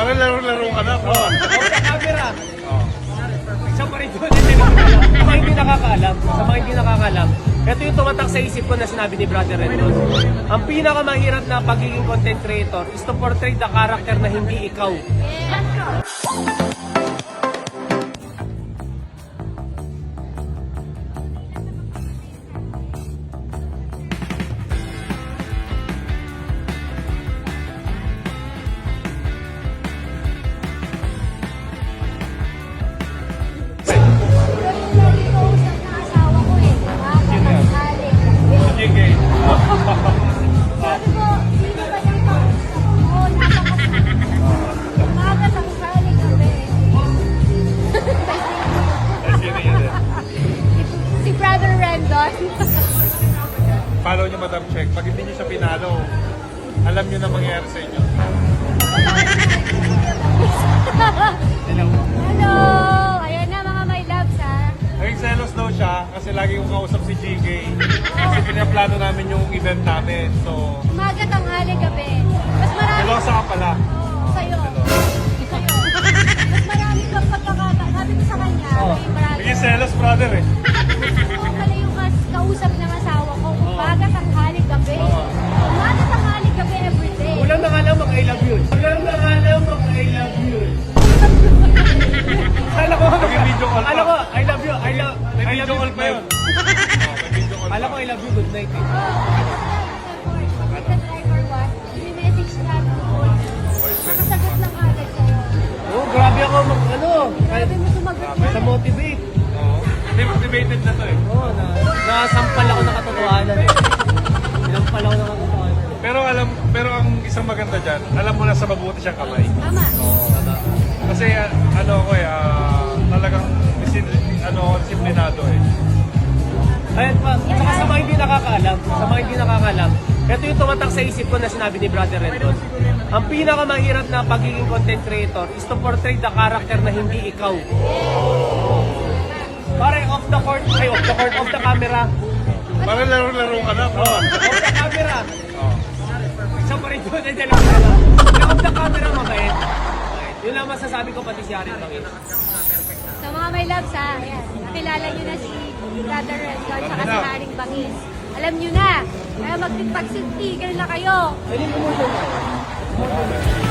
Parang laro-laro ka na, bro. Sa camera. Oh. Siya pa rin doon. Sa mga hindi nakakaalam. Sa mga hindi nakakaalam. Ito yung tumatak sa isip ko na sinabi ni Brother Rendon. Ang pinakamahirap na pagiging content creator is to portray the character na hindi ikaw. Sige. Sabi ko, sino ba yung kausap mo? Umaga sa usali gabi. Sino yun eh? Si Brother Rendon. Follow nyo, Madam Check. Pag hindi nyo siya pinalo, alam nyo na mangyayari sa inyo. Hello! Ayan na mga my loves ha. Naging selos daw siya kasi lagi kong kausap si GK. Kasi pinaplano namin yung event namin. So, Umaga, tanghali, gabi. Mas marami. selosa ka pala. Oo, sa'yo. Sa'yo. Mas marami kang pagkakataon. Sabi ko sa kanya, may marami. Naging selos, brother eh. Ako pala yung kausap ng asawa ko. Umaga, tanghali, gabi. Umaga, tanghali, gabi, everyday. Walang nangalam mag I love you. Walang nangalam mag I love you. Kala ko, Naging video call pa. Alam ko, I love you. I love May I video love call you pa yun. May video call Alam ko, pa. I love you. Good night. Eh. Message namin ko. Nakasagot lang agad sa'yo. Oh, grabe ako mag Grabe mo sumagot sa yan. motivate. Oo. Hindi, motivated na to eh. Oo, nasampal ako ng katotohanan eh. Sinampal ako ng katotohanan. Pero ang isang maganda dyan, alam mo na sa mabuti siyang kamay. Tama. Kasi talagang disiplinado eh. Ayun pa, saka sa mga hindi nakakaalam, ito yung tumatak sa isip ko na sinabi ni Brother Rendon. Ang pinakamahirap na pagiging content creator is to portray the character na hindi ikaw. Pare, off the camera. Parang laro-laro ka na, bro. Off the camera. Oh. Siya pa rin doon, off the camera, mabait. Yun lang masasabi ko pati si Arin Bangin. Sa mga my loves ha, ayan, nakilala nyo na si Brother Rendon at si Haring Bangis. Alam nyo na, kaya magpagsintigan na kayo. Ayun yung promotion.